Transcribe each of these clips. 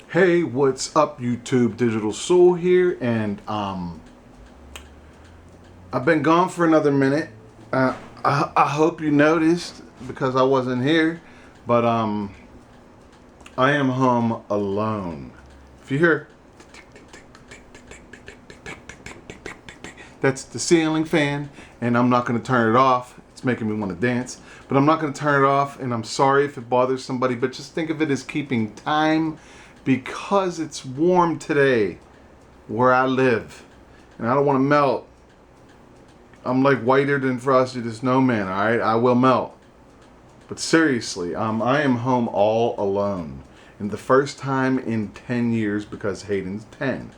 Hey, what's up, YouTube? Digital Soul here, and I've been gone for another minute. I hope you noticed because I wasn't here, but I am home alone. If you hear, that's the ceiling fan, and I'm not going to turn it off. It's making me want to dance, but I'm not going to turn it off, and I'm sorry if it bothers somebody, but just think of it as keeping time because it's warm today where I live, and I don't want to melt. I'm like whiter than frosty the snowman, alright? I will melt. But seriously, I am home all alone. And the first time in 10 years, because Hayden's 10,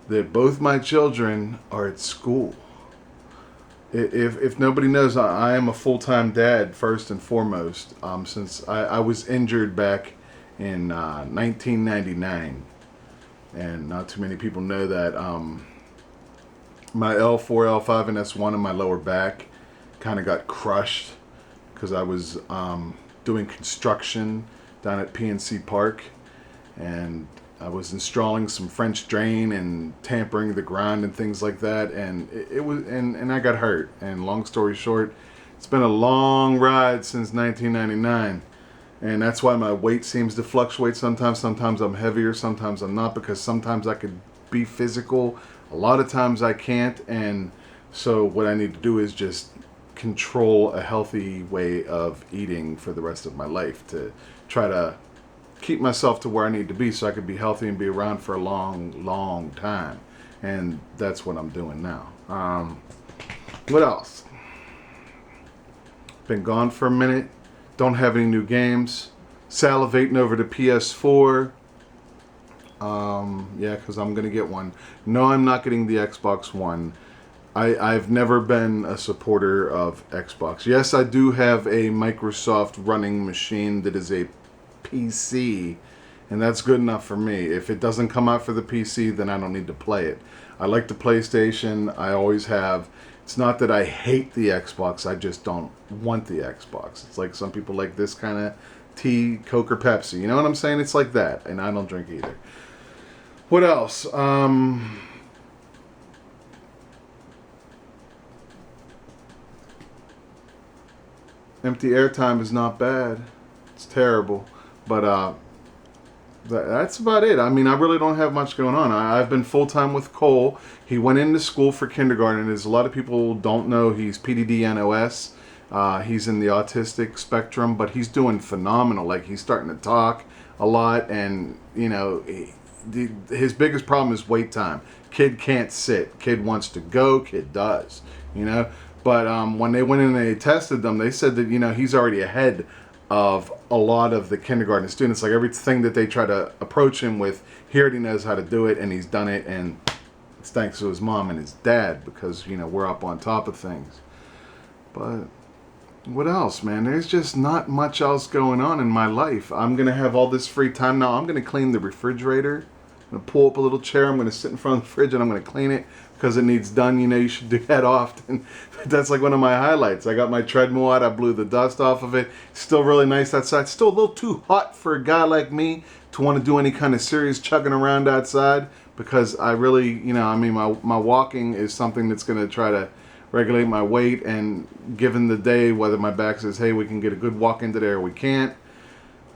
that both my children are at school. If nobody knows, I am a full-time dad first and foremost, since I was injured back in 1999. And not too many people know that my L4, L5, and S1 in my lower back kind of got crushed because I was doing construction down at PNC Park, and I was installing some French drain and tampering the ground and things like that, and I got hurt. And long story short, it's been a long ride since 1999. And that's why my weight seems to fluctuate sometimes. Sometimes I'm heavier, sometimes I'm not, because sometimes I could be physical. A lot of times I can't. And so what I need to do is just control a healthy way of eating for the rest of my life to try to keep myself to where I need to be so I could be healthy and be around for a long, long time. And that's what I'm doing now. What else? Been gone for a minute. Don't have any new games. Salivating over the PS4. Yeah, because I'm going to get one. No, I'm not getting the Xbox One. I've never been a supporter of Xbox. Yes, I do have a Microsoft running machine that is a PC, and that's good enough for me. If it doesn't come out for the PC, then I don't need to play it. I like the PlayStation. I always have. It's not that I hate the Xbox, I just don't want the Xbox. It's like some people like this kind of tea, Coke, or Pepsi. You know what I'm saying? It's like that, and I don't drink either. What else? Empty airtime is not bad. It's terrible. But that's about it. I mean, I really don't have much going on. I've been full-time with Cole. He went into school for kindergarten. As a lot of people don't know, he's PDD-NOS. He's in the autistic spectrum, but he's doing phenomenal. Like, he's starting to talk a lot, and, you know, his biggest problem is wait time. Kid can't sit. Kid wants to go. Kid does, you know. But when they went in and they tested them, they said that, you know, he's already ahead of a lot of the kindergarten students. Like, everything that they try to approach him with, he already knows how to do it, and he's done it, and it's thanks to his mom and his dad, because, you know, we're up on top of things. But what else, man? There's just not much else going on in my life. I'm going to have all this free time now. I'm going to clean the refrigerator. I'm going to pull up a little chair. I'm going to sit in front of the fridge, and I'm going to clean it because it needs done. You know, you should do that often. That's like one of my highlights. I got my treadmill out. I blew the dust off of it. Still really nice outside. Still a little too hot for a guy like me to want to do any kind of serious chugging around outside, because I really, you know, I mean, my walking is something that's going to try to regulate my weight, and given the day, whether my back says, hey, we can get a good walk into there or we can't.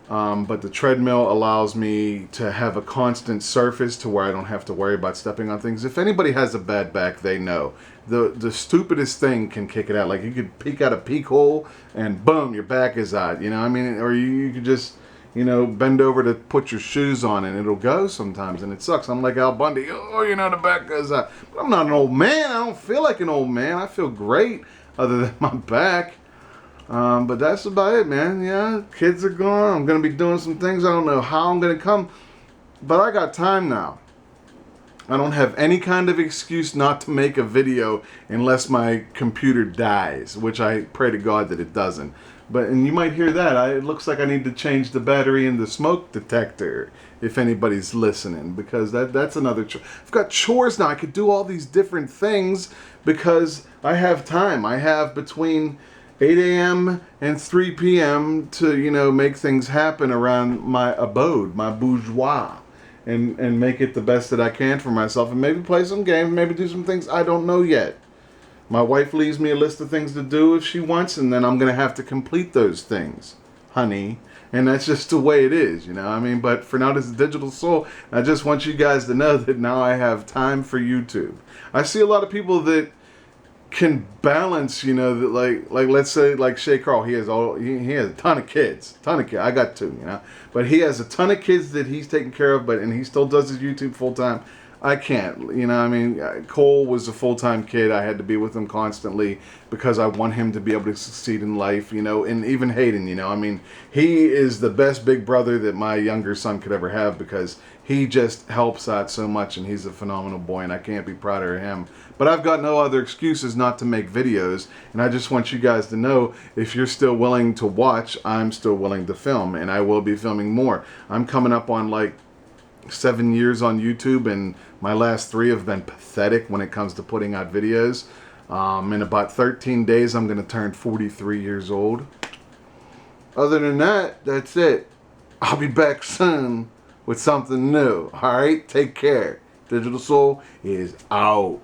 But the treadmill allows me to have a constant surface to where I don't have to worry about stepping on things. If anybody has a bad back, they know. The stupidest thing can kick it out. Like, you could peek out a peek hole and boom, your back is out. You know what I mean? Or you could just, you know, bend over to put your shoes on and it'll go sometimes, and it sucks. I'm like Al Bundy. Oh, you know, the back goes out. But I'm not an old man. I don't feel like an old man. I feel great other than my back. But that's about it, man. Yeah, kids are gone. I'm going to be doing some things. I don't know how I'm going to come, but I got time now. I don't have any kind of excuse not to make a video unless my computer dies, which I pray to God that it doesn't. But, and you might hear that, it looks like I need to change the battery in the smoke detector, if anybody's listening, because that's another I've got chores now. I could do all these different things because I have time. I have between, 8 a.m. and 3 p.m. to, you know, make things happen around my abode, my bourgeois, and make it the best that I can for myself, and maybe play some games, maybe do some things I don't know yet. My wife leaves me a list of things to do if she wants, and then I'm going to have to complete those things, honey. And that's just the way it is, you know. I mean, but for now, this is Digital Soul. I just want you guys to know that now I have time for YouTube. I see a lot of people that can balance, you know, that like let's say like Shay Carl, he has a ton of kids, I got two, you know, but he has a ton of kids that he's taking care of, and he still does his YouTube full time. I can't, you know, I mean, Cole was a full-time kid. I had to be with him constantly because I want him to be able to succeed in life, you know, and even Hayden, you know, I mean, he is the best big brother that my younger son could ever have because he just helps out so much, and he's a phenomenal boy, and I can't be prouder of him. But I've got no other excuses not to make videos, and I just want you guys to know, if you're still willing to watch, I'm still willing to film, and I will be filming more. I'm coming up on like 7 years on YouTube, and my last 3 have been pathetic when it comes to putting out videos. In about 13 days, I'm going to turn 43 years old. Other than that, that's it. I'll be back soon with something new. Alright, take care. Digital Soul is out.